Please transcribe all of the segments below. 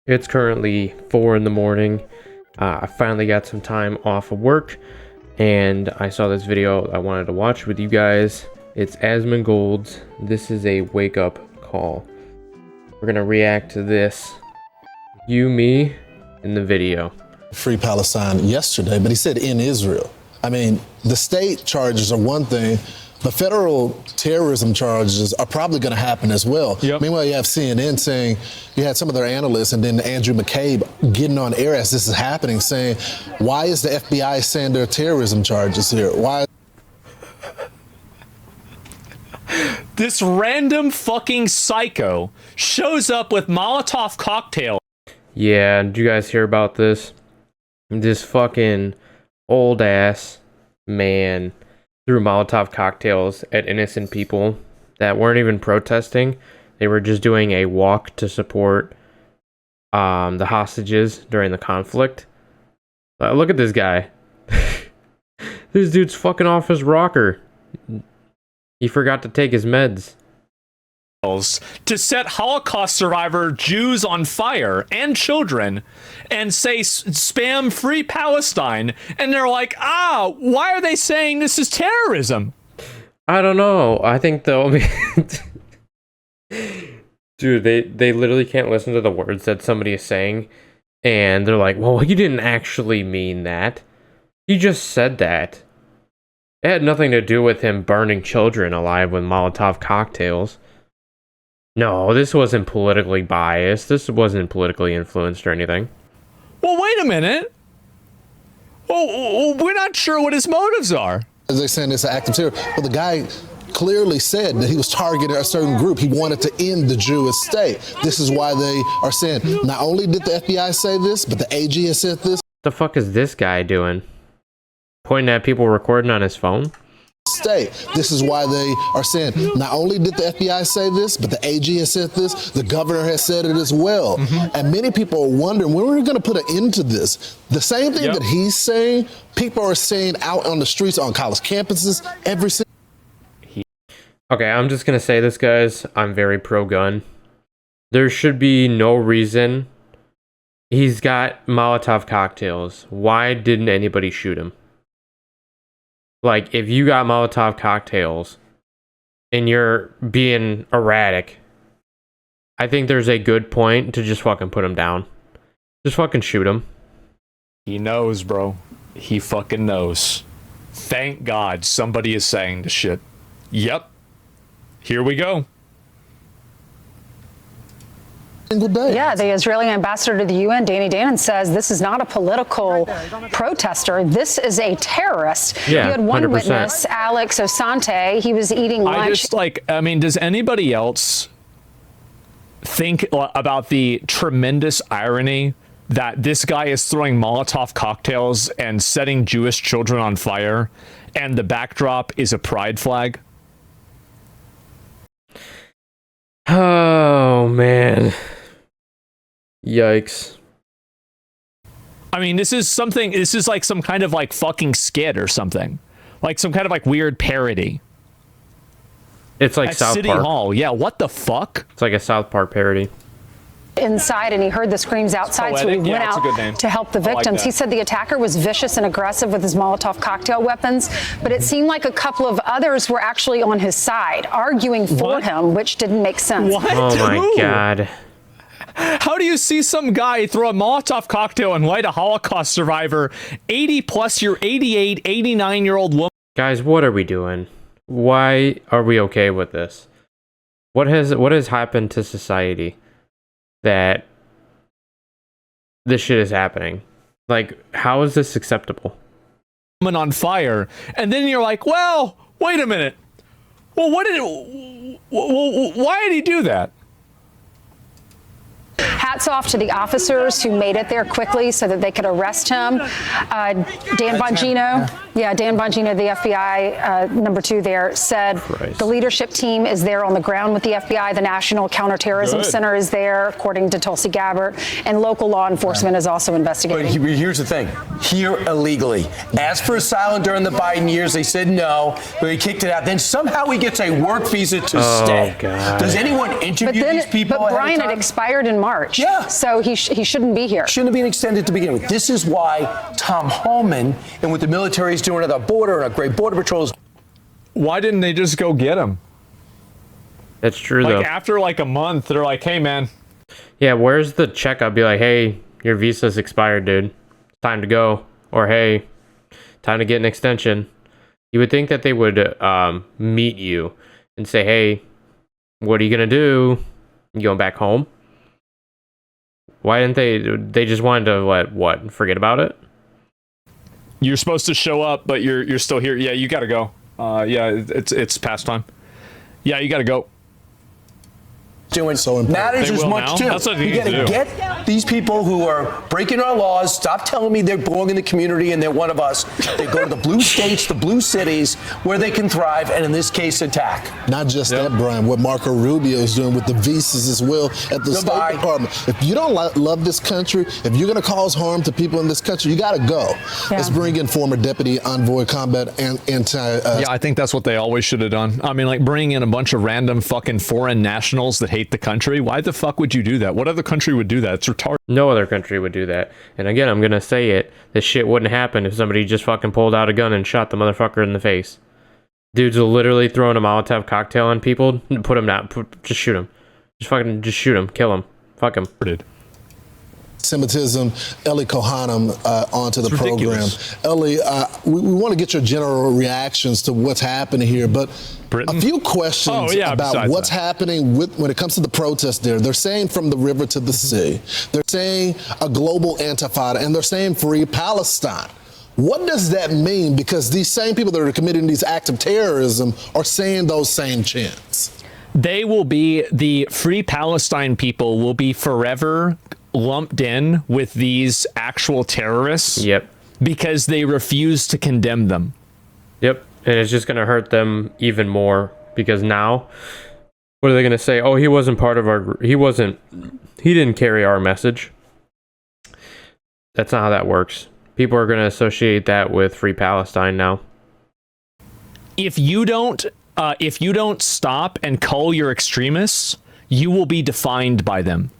It's currently 4 in the morning. I finally got some time off of work, and I saw this video I wanted to watch with you guys. It's Asmongolds. This is a wake-up call. We're gonna react to this. You, me, in the video. Free Palestine yesterday, but he said in Israel. I mean, the state charges are one thing, but federal terrorism charges are probably going to happen as well. Yep. Meanwhile, you have CNN saying, you had some of their analysts and then Andrew McCabe getting on air as this is happening saying, why is the FBI saying there are terrorism charges here? Why? This random fucking psycho shows up with Molotov cocktail. Yeah, did you guys hear about this? This fucking old ass man threw Molotov cocktails at innocent people that weren't even protesting. They were just doing a walk to support the hostages during the conflict. Look at this guy. This dude's fucking off his rocker. He forgot to take his meds. To set Holocaust survivor Jews on fire and children and say spam free Palestine, and they're like, why are they saying this is terrorism? I don't know. I think they'll be dude, they literally can't listen to the words that somebody is saying, and they're like, well, you didn't actually mean that. You just said that. It had nothing to do with him burning children alive with Molotov cocktails. No, this wasn't politically biased. This wasn't politically influenced or anything. Well, wait a minute. Well, we're not sure what his motives are. As they're saying it's an act of terror. Well, the guy clearly said that he was targeting a certain group. He wanted to end the Jewish state. This is why they are saying, not only did the FBI say this, but the AG has said this. What the fuck is this guy doing? Pointing at people recording on his phone? State. This is why they are saying, not only did the FBI say this, but the AG has said this, the governor has said it as well. And many people are wondering, when are we going to put an end to this? The same thing that he's saying, people are saying out on the streets, on college campuses, every single. Okay, I'm just going to say this, guys. I'm very pro-gun. There should be no reason. He's got Molotov cocktails. Why didn't anybody shoot him? Like, if you got Molotov cocktails and you're being erratic, I think there's a good point to just fucking put him down. Just fucking shoot him. He knows, bro. He fucking knows. Thank God somebody is saying the shit. Yep. Here we go. Single day. Yeah, the Israeli ambassador to the UN, Danny Danon, says this is not a political protester. This is a terrorist. Yeah, you had one 100%. witness, Alex Osante. He was eating lunch. I mean, does anybody else think about the tremendous irony that this guy is throwing Molotov cocktails and setting Jewish children on fire, and the backdrop is a pride flag? Oh, man. Yikes. I mean, this is like some kind of like fucking skit or something. Like some kind of like weird parody. It's like At South City Park. Hall. Yeah, what the fuck? It's like a South Park parody. Inside, and he heard the screams outside, so he poetic. went Yeah, it's a good name. out to help the I like victims. that. He said the attacker was vicious and aggressive with his Molotov cocktail weapons, but it seemed like a couple of others were actually on his side, arguing for him, which didn't make sense. What? Oh my Who? God. How do you see some guy throw a Molotov cocktail and light a Holocaust survivor, 88, 89-year-old woman? Guys, what are we doing? Why are we okay with this? What has happened to society that this shit is happening? Like, how is this acceptable? On fire, and then you're like, well, wait a minute. Well, why did he do that? Hats off to the officers who made it there quickly so that they could arrest him. Dan Bongino, Dan Bongino, the FBI number 2 there, said the leadership team is there on the ground with the FBI. The National Counterterrorism Center is there, according to Tulsi Gabbard, and local law enforcement is also investigating. But here's the thing. Here illegally. Asked for asylum during the Biden years. They said no, but he kicked it out. Then somehow he gets a work visa to stay. God. Does anyone interview these people? But Brian, it expired in March. charge. Yeah. So he shouldn't be here. Shouldn't have been extended to begin with. This is why Tom Homan and what the military is doing at our border and our great border patrols. Why didn't they just go get him? That's true, though. Like, after like a month, they're like, hey, man. Yeah, where's the checkup? Be like, hey, your visa's expired, dude. It's time to go. Or, hey, time to get an extension. You would think that they would meet you and say, hey, what are you going to do? You going back home? Why didn't they? They just wanted to, what, forget about it? You're supposed to show up, but you're still here. Yeah, you got to go. Yeah, it's past time. Yeah, you got to go. Doing so important. matters They as will much now? too. That's what they You need to gotta do. get these people who are breaking our laws. Stop telling me they belong in the community and they're one of us. They go to the blue states, the blue cities, where they can thrive, and in this case, attack. Not just that, Brian, what Marco Rubio is doing with the visas as well at the Goodbye. State Department. If you don't love this country, if you're going to cause harm to people in this country, you got to go. Yeah. Let's bring in former Deputy Envoy Combat and Yeah, I think that's what they always should have done. I mean, like, bring in a bunch of random fucking foreign nationals that hate the country. Why the fuck would you do that? What other country would do that? It's retarded. No other country would do that. And again, I'm going to say it. This shit wouldn't happen if somebody just fucking pulled out a gun and shot the motherfucker in the face. Dudes are literally throwing a Molotov cocktail on people. Put him down. Just shoot him. Just shoot him. Kill him. Fuck him. Semitism. Ellie Kohanam onto the It's program. ridiculous. Ellie, we want to get your general reactions to what's happening here, but Britain? a few questions Oh, yeah, about besides what's that. happening when it comes to the protest there. They're saying from the river to the sea. They're saying a global intifada, and they're saying free Palestine. What does that mean? Because these same people that are committing these acts of terrorism are saying those same chants. They will be, the Free Palestine people will be forever lumped in with these actual terrorists. Yep. Because they refuse to condemn them. Yep. And it's just going to hurt them even more because now, what are they going to say? Oh, he wasn't part of our, he didn't carry our message. That's not how that works. People are going to associate that with Free Palestine now. If you don't stop and cull your extremists, you will be defined by them.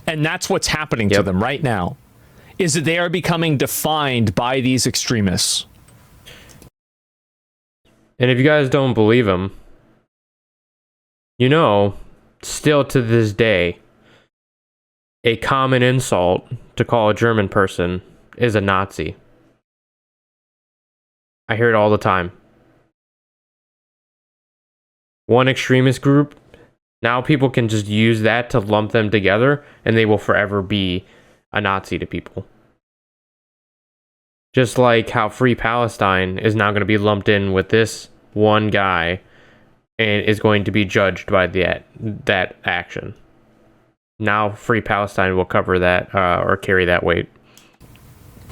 And that's what's happening to them right now, is that they are becoming defined by these extremists. And if you guys don't believe him, you know, still to this day, a common insult to call a German person is a Nazi. I hear it all the time. One extremist group, now people can just use that to lump them together, and they will forever be a Nazi to people. Just like how Free Palestine is now going to be lumped in with this one guy and is going to be judged by that action. Now Free Palestine will cover that or carry that weight.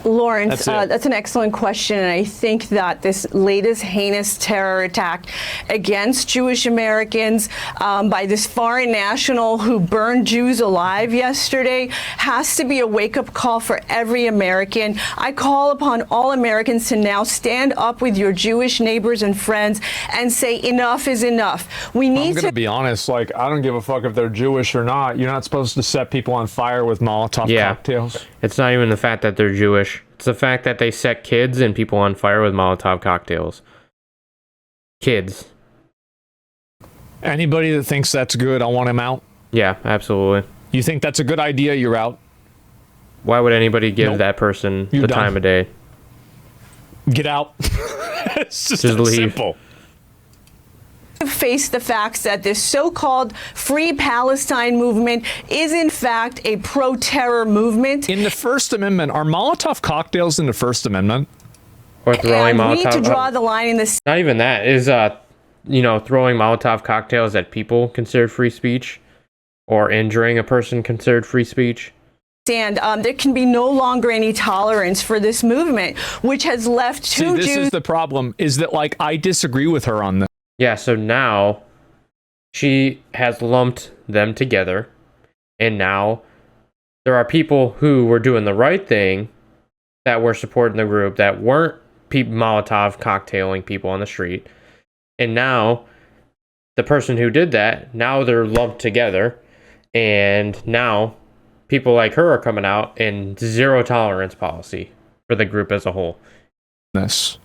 Lawrence, That's it. that's an excellent question, and I think that this latest heinous terror attack against Jewish Americans by this foreign national who burned Jews alive yesterday has to be a wake-up call for every American. I call upon all Americans to now stand up with your Jewish neighbors and friends and say enough is enough. We I'm need going to be honest, like, I don't give a fuck if they're Jewish or not. You're not supposed to set people on fire with Molotov cocktails. It's not even the fact that they're Jewish. It's the fact that they set kids and people on fire with Molotov cocktails. Kids. Anybody that thinks that's good, I want him out. Yeah, absolutely. You think that's a good idea, you're out. Why would anybody give Nope. that person You're the done. time of day? Get out. It's just Just that leave. simple. face the facts that this so-called Free Palestine movement is in fact a pro-terror movement. In the First Amendment, are Molotov cocktails in the First Amendment? Or throwing And we need to Molotov. draw the line in the Not even that. Is throwing Molotov cocktails at people considered free speech? Or injuring a person considered free speech? sand. There can be no longer any tolerance for this movement, which has left two See, this Jews. is the problem, is that, like, I disagree with her on this. Yeah, so now she has lumped them together, and now there are people who were doing the right thing that were supporting the group that weren't Molotov cocktailing people on the street, and now the person who did that, now they're lumped together, and now people like her are coming out in zero tolerance policy for the group as a whole. This.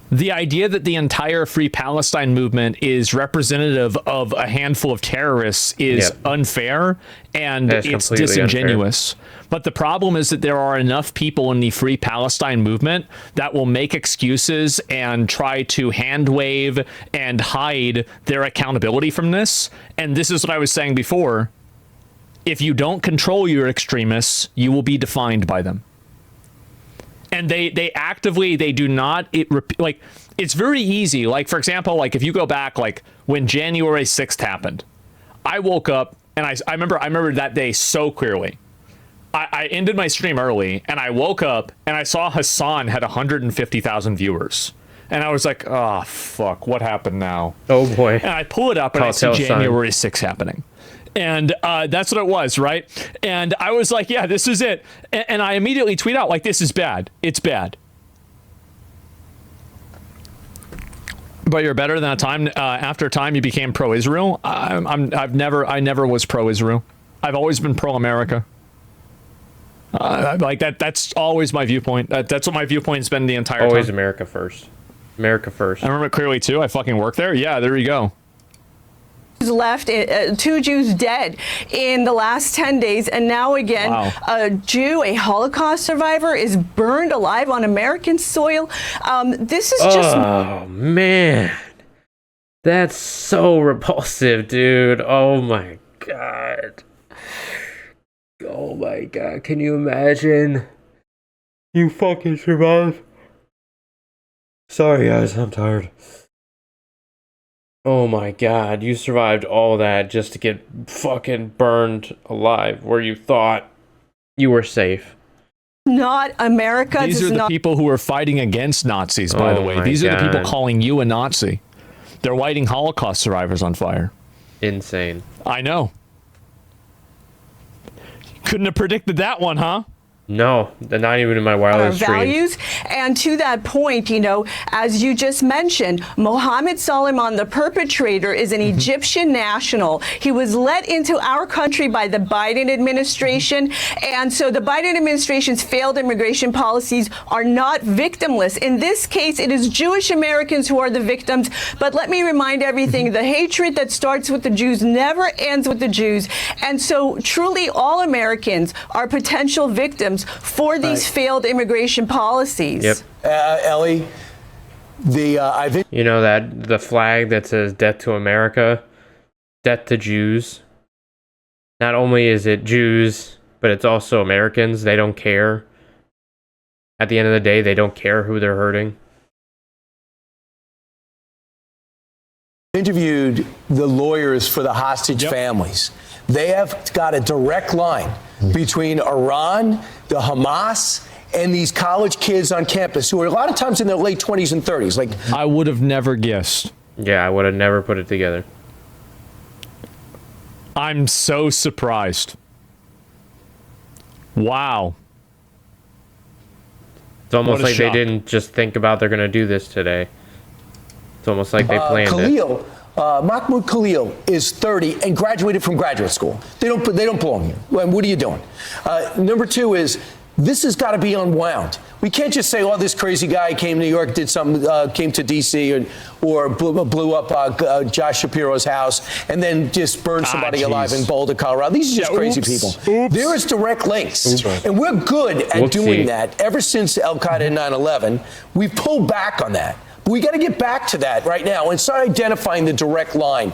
The idea that the entire Free Palestine movement is representative of a handful of terrorists is unfair, and it's disingenuous. Unfair. But the problem is that there are enough people in the Free Palestine movement that will make excuses and try to hand wave and hide their accountability from this. And this is what I was saying before. If you don't control your extremists, you will be defined by them. And they actively, they do not, like, it's very easy. Like, for example, like if you go back, like when January 6th happened, I woke up and I remember that day so clearly. I ended my stream early and I woke up and I saw Hassan had 150,000 viewers. And I was like, oh, fuck, what happened now? Oh, boy. And I pull it up and I see January 6th happening. And that's what it was, right? And I was like, yeah, this is it. And I immediately tweet out, like, this is bad. It's bad. But you're better than a time after a time you became pro-Israel. I never was pro-Israel. I've always been pro-America. Like that's always my viewpoint. That's what my viewpoint's been the entire time. Always America first. America first. I remember it clearly too. I fucking worked there. Yeah, there you go. Left, 2 Jews dead in the last 10 days, and now again, a Jew, a Holocaust survivor, is burned alive on American soil. This is just... Oh, man. That's so repulsive, dude. Oh, my God. Oh, my God. Can you imagine? You fucking survived. Sorry, guys. I'm tired. Oh my God, you survived all that just to get fucking burned alive where you thought you were safe. Not America. These are the people who are fighting against Nazis, by the way. These are the people calling you a Nazi. They're lighting Holocaust survivors on fire. Insane. I know. Couldn't have predicted that one, huh? No, not even in my wildest values. dreams. And to that point, you know, as you just mentioned, Mohammed Salman, the perpetrator, is an Egyptian national. He was let into our country by the Biden administration. And so the Biden administration's failed immigration policies are not victimless. In this case, it is Jewish Americans who are the victims. But let me remind everything, the hatred that starts with the Jews never ends with the Jews. And so truly all Americans are potential victims for these failed immigration policies. Yep. Ellie, you know that the flag that says "Death to America," death to Jews. Not only is it Jews, but it's also Americans. They don't care. At the end of the day, they don't care who they're hurting. Interviewed the lawyers for the hostage families. They have got a direct line between Iran, the Hamas, and these college kids on campus who are a lot of times in their late 20s and 30s. Like, I would have never guessed. Yeah, I would have never put it together. I'm so surprised. Wow. It's almost like they didn't just think about they're going to do this today. It's almost like they planned it. Mahmoud Khalil is 30 and graduated from graduate school. They don't belong here. What are you doing? Number two is this has got to be unwound. We can't just say, oh, this crazy guy came to New York, did something, came to D.C. or blew up Josh Shapiro's house and then just burned somebody alive in Boulder, Colorado. These are just crazy people. There is direct links. And we're good at doing that ever since Al-Qaeda and 9/11. We've pulled back on that. We got to get back to that right now and start identifying the direct line.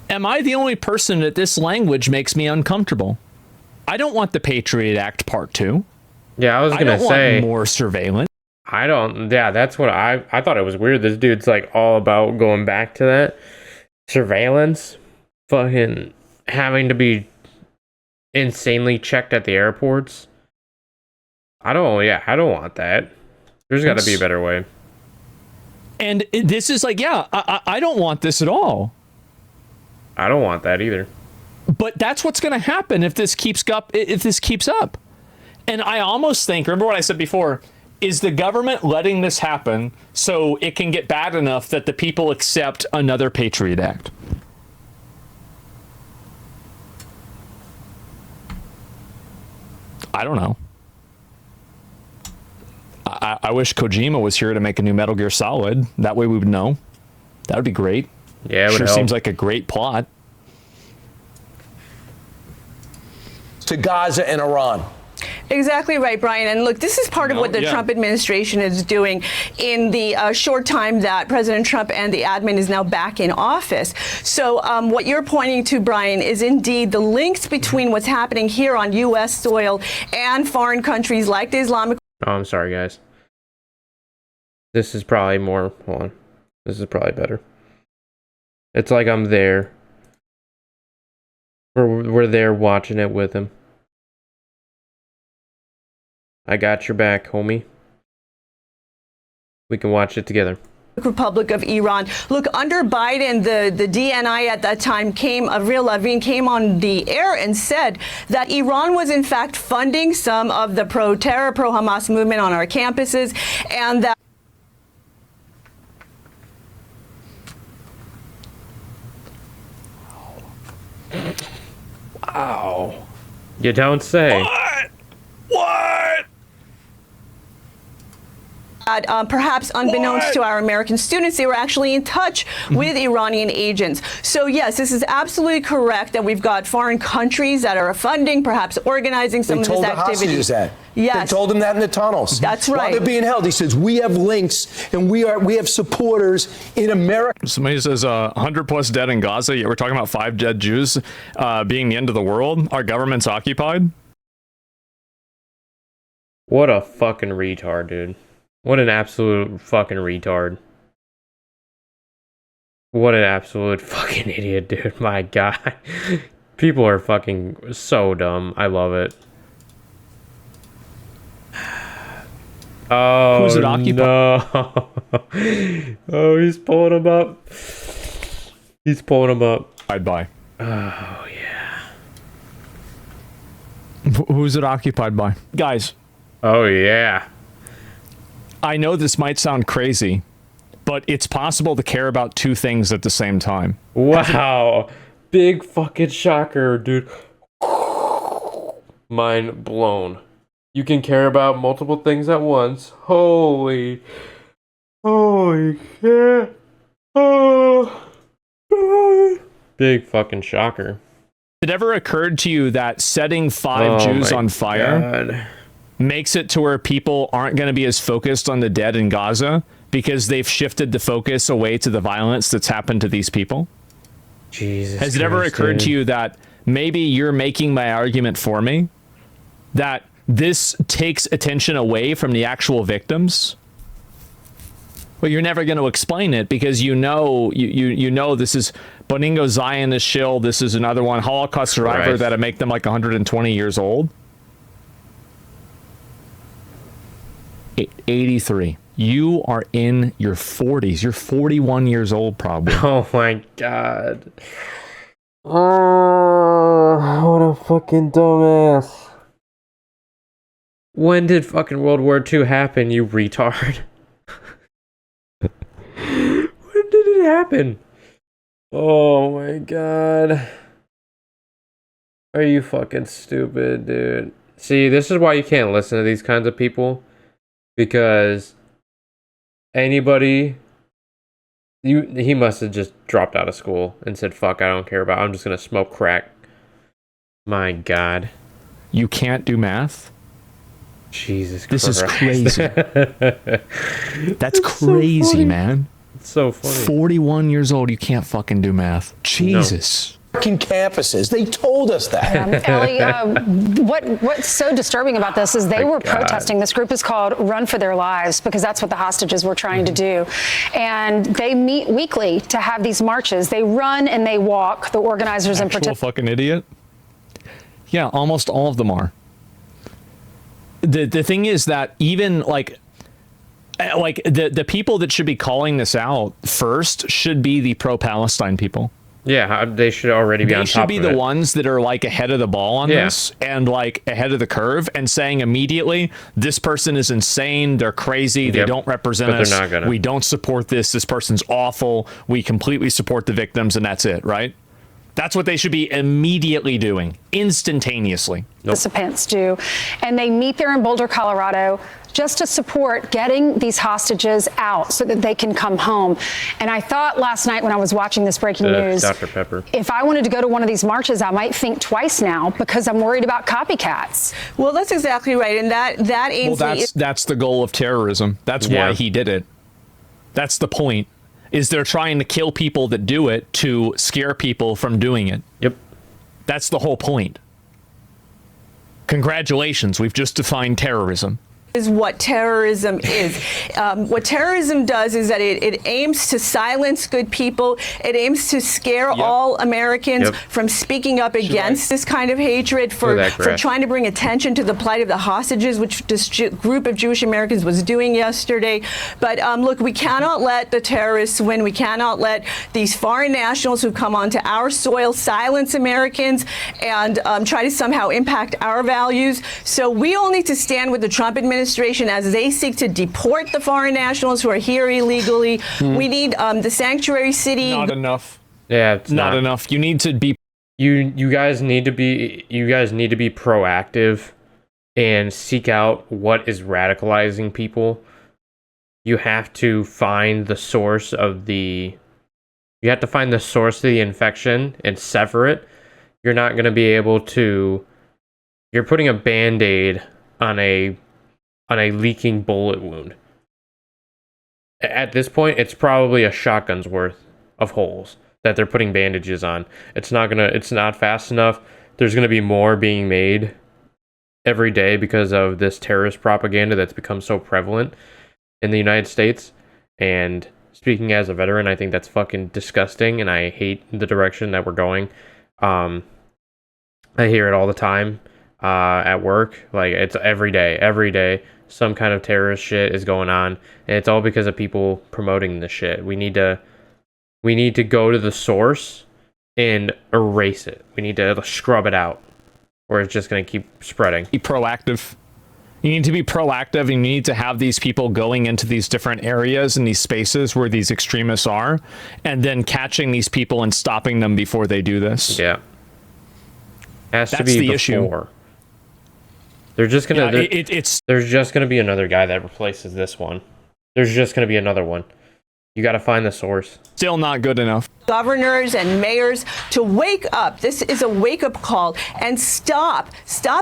Am I the only person that this language makes me uncomfortable? I don't want the Patriot Act Part 2. Yeah, I was going to say. I don't want more surveillance. I don't. Yeah, that's what I thought it was weird. This dude's like all about going back to that. Surveillance. Fucking having to be insanely checked at the airports. I don't want that. There's got to be a better way. And this is like, yeah, I don't want this at all. I don't want that either. But that's what's going to happen if this keeps up. And I almost think, remember what I said before, is the government letting this happen so it can get bad enough that the people accept another Patriot Act? I don't know. I wish Kojima was here to make a new Metal Gear Solid. That way we would know. That would be great. Yeah, it would sure help. Seems like a great plot. To Gaza and Iran. Exactly right, Brian. And look, this is part of what the Trump administration is doing in the short time that President Trump and the admin is now back in office. So what you're pointing to, Brian, is indeed the links between what's happening here on U.S. soil and foreign countries like the Islamic. Oh, I'm sorry, guys. This is probably more. Hold on. This is probably better. It's like I'm there. We're there watching it with him. I got your back, homie. We can watch it together. Republic of Iran. Look, under Biden, the DNI at that time Avril Lavigne came on the air and said that Iran was in fact funding some of the pro-terror, pro-Hamas movement on our campuses, and that. Wow. You don't say. What? Perhaps unbeknownst to our American students, they were actually in touch with Iranian agents. So yes, this is absolutely correct that we've got foreign countries that are funding, perhaps organizing some of this activity. They told the hostages that. Yes. They told them that in the tunnels. That's right. While they're being held, he says, we have links and we have supporters in America. Somebody says 100 plus dead in Gaza, yet we're talking about 5 dead Jews being the end of the world. Our government's occupied. What a fucking retard, dude. What an absolute fucking retard. What an absolute fucking idiot, dude. My God. People are fucking so dumb. I love it. Oh, Who's it occupied? no. Oh, he's pulling him up. He's pulling him up. I'd buy. Oh, yeah. Who's it occupied by? Guys, Oh, yeah. I know this might sound crazy, but it's possible to care about 2 things at the same time. Wow. Big fucking shocker, dude. Mind blown. You can care about multiple things at once. Holy shit. Oh. Big fucking shocker. It ever occurred to you that setting 5 Jews on fire God. makes it to where people aren't going to be as focused on the dead in Gaza because they've shifted the focus away to the violence that's happened to these people? Jesus. Has it ever occurred to you that maybe you're making my argument for me? That this takes attention away from the actual victims? Well, you're never going to explain it because you know this is Boningo Zionist shill. This is another one, Holocaust survivor, that'll make them like 120 years old. 83. You are in your 40s. You're 41 years old, probably. Oh my God. Oh, what a fucking dumbass. When did fucking World War II happen, you retard? When did it happen? Oh my God. Are you fucking stupid, dude? See, this is why you can't listen to these kinds of people. Because anybody, he must have just dropped out of school and said, fuck, I don't care about it. I'm just going to smoke crack. My God. You can't do math? Jesus This Christ. is crazy. That's crazy, so man. It's so funny. 41 years old, you can't fucking do math. Jesus. Campuses. They told us that. Ellie, what's so disturbing about this is they were protesting. This group is called Run for Their Lives because that's what the hostages were trying to do. And they meet weekly to have these marches. They run and they walk, the organizers in particular. Fucking idiot. Yeah, almost all of them are. The thing is that even like the people that should be calling this out first should be the pro-Palestine people. Yeah, they should already be on top of it. They should be the ones that are like ahead of the ball on this and like ahead of the curve and saying immediately, this person is insane. They're crazy. They don't represent us. They're not gonna. We don't support this. This person's awful. We completely support the victims and that's it, right? That's what they should be immediately doing, instantaneously. Participants do, and they meet there in Boulder, Colorado, just to support getting these hostages out so that they can come home. And I thought last night when I was watching this breaking news, Dr. Pepper, if I wanted to go to one of these marches, I might think twice now because I'm worried about copycats. Well, that's exactly right, and that Ainsley. Well, that's the goal of terrorism. That's why he did it. That's the point. Is they're trying to kill people that do it to scare people from doing it. Yep. That's the whole point. Congratulations, we've just defined terrorism. Is what terrorism is. What terrorism does is that it aims to silence good people. It aims to scare all Americans from speaking up against this kind of hatred, for trying to bring attention to the plight of the hostages, which this group of Jewish Americans was doing yesterday. But look, we cannot let the terrorists win. We cannot let these foreign nationals who come onto our soil silence Americans and try to somehow impact our values. So we all need to stand with the Trump administration as they seek to deport the foreign nationals who are here illegally. We need the sanctuary city. Not enough. Yeah, it's not enough. You need to be. You guys need to be proactive and seek out what is radicalizing people. You have to find the source of the. You have to find the source of the infection and sever it. You're not going to be able to. You're putting a Band-Aid on a leaking bullet wound. At this point, it's probably a shotgun's worth of holes that they're putting bandages on. It's not fast enough. There's gonna be more being made every day because of this terrorist propaganda that's become so prevalent in the United States. And speaking as a veteran, I think that's fucking disgusting, and I hate the direction that we're going. I hear it all the time at work. Like, it's every day. Some kind of terrorist shit is going on, and it's all because of people promoting this shit. We need to go to the source and erase it. We need to scrub it out, or it's just going to keep spreading. Be proactive. You need to be proactive, and you need to have these people going into these different areas and these spaces where these extremists are, and then catching these people and stopping them before they do this. Yeah. Has That's to be the before. issue. They're just gonna. It's There's just gonna be another guy that replaces this one. There's just gonna be another one. You got to find the source. Still not good enough. Governors and mayors to wake up. This is a wake-up call, and stop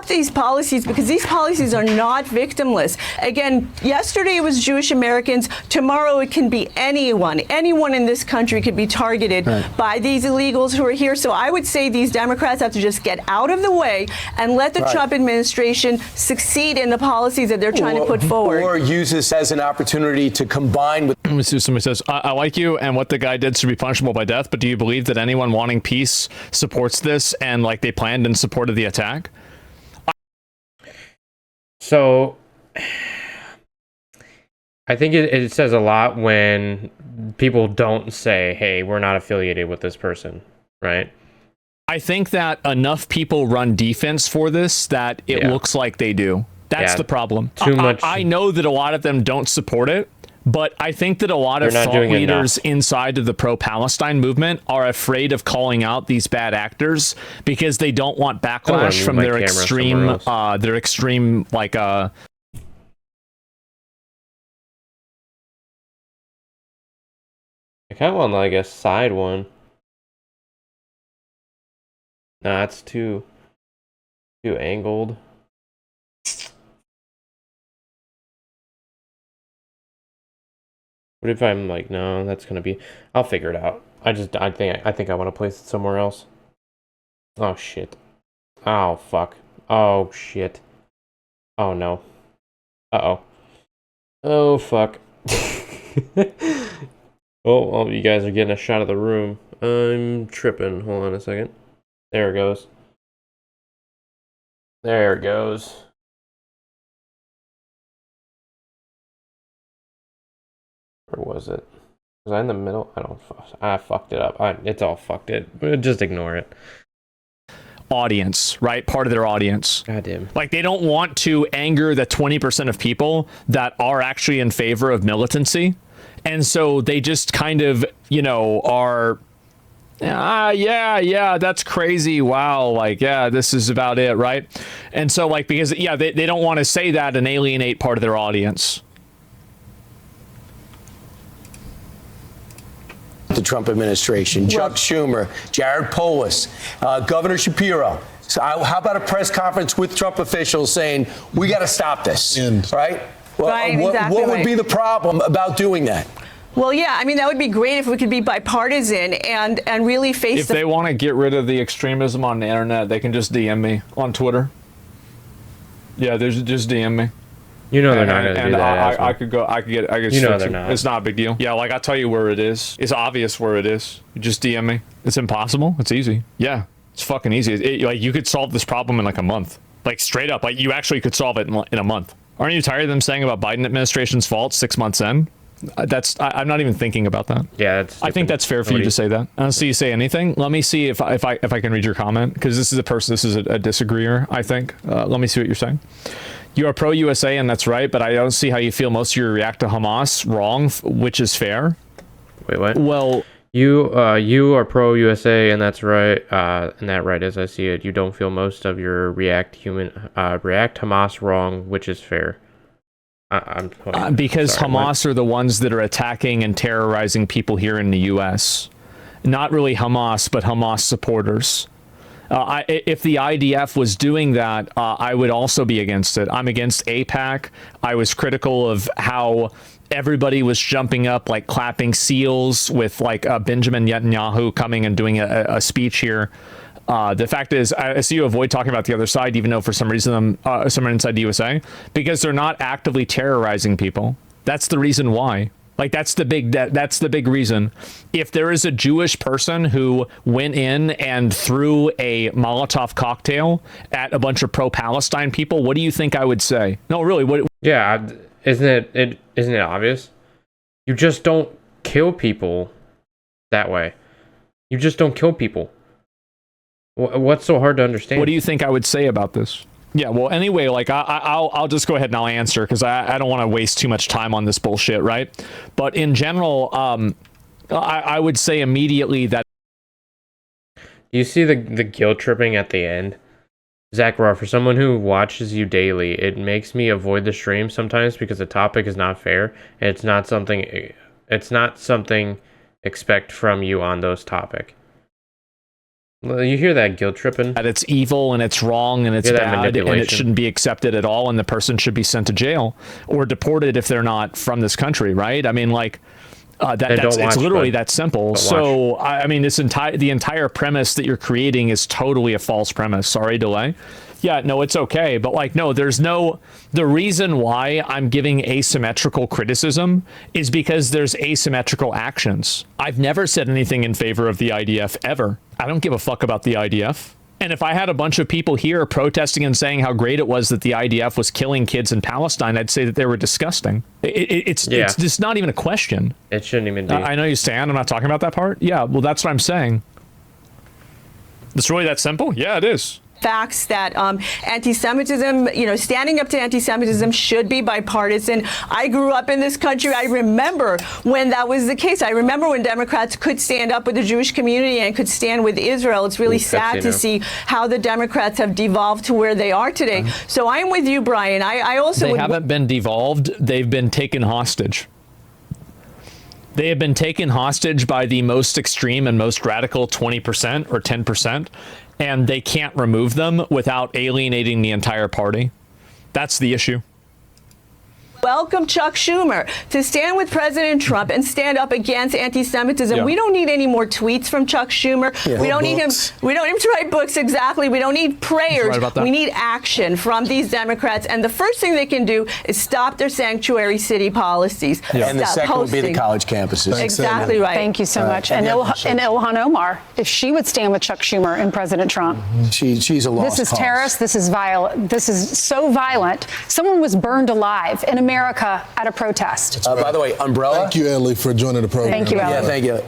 these policies, because these policies are not victimless. Again, yesterday it was Jewish Americans. Tomorrow it can be anyone in this country could be targeted by these illegals who are here. So I would say these Democrats have to just get out of the way and let the Trump administration succeed in the policies that they're trying to put forward. Or use this as an opportunity to combine with. Somebody says, I like you, and what the guy did should be punishable by death, but do you believe that anyone wanting peace supports this and like they planned and supported the attack? So I think it says a lot when people don't say, hey, we're not affiliated with this person, right? I think that enough people run defense for this that it looks like they do. That's the problem. Too much. I know that a lot of them don't support it, but I think that a lot of thought leaders inside of the pro-Palestine movement are afraid of calling out these bad actors because they don't want backlash from their extreme, like, I kind of want like a side one. Nah, it's too angled. What if I'm like, no, that's gonna be. I'll figure it out. I think I want to place it somewhere else. Oh shit. Oh fuck. Oh shit. Oh no. Uh-oh. Oh fuck. Oh, you guys are getting a shot of the room. I'm tripping. Hold on a second. There it goes. There it goes. Where was it? Was I in the middle? I fucked it up. It's all fucked it. But just ignore it. Audience, right? Part of their audience. Goddamn. Like, they don't want to anger the 20% of people that are actually in favor of militancy. And so they just kind of, are Yeah, that's crazy. Wow, like, yeah, this is about it, right? And so, like, because, yeah, they don't want to say that and alienate part of their audience. The Trump administration, Chuck Schumer, Jared Polis, Governor Shapiro. So how about a press conference with Trump officials saying, we got to stop this, right? Well, Right, what exactly would right. be the problem about doing that? Well, yeah, I mean, that would be great if we could be bipartisan and really face If they want to get rid of the extremism on the internet, they can just DM me on Twitter. Yeah, there's just DM me. You know they're not going to do that. I could You know they're not. It's not a big deal. Yeah, like, I'll tell you where it is. It's obvious where it is. You just DM me. It's impossible. It's easy. Yeah, it's fucking easy. Like, you could solve this problem in like a month. Like, straight up, like, you actually could solve it in a month. Aren't you tired of them saying about Biden administration's fault 6 months in? I'm not even thinking about that. Yeah, that's I think that's fair for you to say that. I don't see you say anything. Let me see if I can read your comment, because this is a disagreeer, I think. Let me see what you're saying. You are pro-USA, and that's right, but I don't see how you feel most of your react to Hamas wrong, which is fair. Wait, what? Well, you are pro-USA, and that's right. And that right as I see it. You don't feel most of your react Hamas wrong, which is fair. Because sorry, Hamas are the ones that are attacking and terrorizing people here in the U.S. Not really Hamas, but Hamas supporters. If the IDF was doing that, I would also be against it. I'm against AIPAC. I was critical of how everybody was jumping up, like clapping seals with like Benjamin Netanyahu coming and doing a speech here. The fact is, I see you avoid talking about the other side, even though for some reason someone inside the USA, because they're not actively terrorizing people. That's the reason why. Like, that's the big reason. If there is a Jewish person who went in and threw a Molotov cocktail at a bunch of pro-Palestine people, what do you think I would say? No, really, what? Yeah, isn't it obvious? You just don't kill people that way. You just don't kill people. What's so hard to understand? What do you think I would say about this? Yeah, well, anyway, like, I'll just go ahead and I'll answer, because I don't want to waste too much time on this bullshit, right? But in general, I would say immediately that... You see the guilt tripping at the end? Zach Raw, for someone who watches you daily, it makes me avoid the stream sometimes because the topic is not fair. And it's not something expect from you on those topic. You hear that guilt tripping? That it's evil and it's wrong and it's bad and it shouldn't be accepted at all, and the person should be sent to jail or deported if they're not from this country, right? I mean, like, it's literally that simple. So, I mean, the entire premise that you're creating is totally a false premise. Sorry, delay. Yeah, no, it's okay. But like, no, the reason why I'm giving asymmetrical criticism is because there's asymmetrical actions. I've never said anything in favor of the IDF ever. I don't give a fuck about the IDF. And if I had a bunch of people here protesting and saying how great it was that the IDF was killing kids in Palestine, I'd say that they were disgusting. It's just not even a question. It shouldn't even be. I know you stand. I'm not talking about that part. Yeah, well, that's what I'm saying. It's really that simple? Yeah, it is. Facts that anti-Semitism, standing up to anti-Semitism should be bipartisan. I grew up in this country. I remember when that was the case. I remember when Democrats could stand up with the Jewish community and could stand with Israel. It's really sad to see how the Democrats have devolved to where they are today. So I'm with you, Brian. I also haven't been devolved. They've been taken hostage. They have been taken hostage by the most extreme and most radical 20% or 10%. And they can't remove them without alienating the entire party. That's the issue. Welcome Chuck Schumer to stand with President Trump and stand up against anti-Semitism. Yeah. We don't need any more tweets from Chuck Schumer. Yeah. We don't need him. We don't need him to write books. Exactly. We don't need prayers. Right, we need action from these Democrats. And the first thing they can do is stop their sanctuary city policies. Yeah. And the second would be the college campuses. Thanks, exactly right. Thank you so much. And Ilhan Omar, if she would stand with Chuck Schumer and President Trump. She's a lost This is cause. terrorist. This is violent. This is so violent. Someone was burned alive in America at a protest. By the way, Umbrella. Thank you, Ellie, for joining the program. Thank you, Ellie. Yeah, thank you.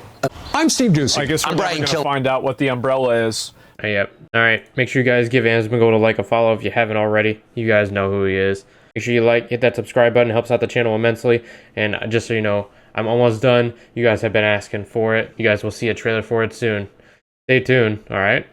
I'm Steve Ducey. I guess we're going to find out what the umbrella is. Yep. All right. Make sure you guys give Asmongold a like, a follow if you haven't already. You guys know who he is. Make sure you hit that subscribe button. It helps out the channel immensely. And just so you know, I'm almost done. You guys have been asking for it. You guys will see a trailer for it soon. Stay tuned. All right.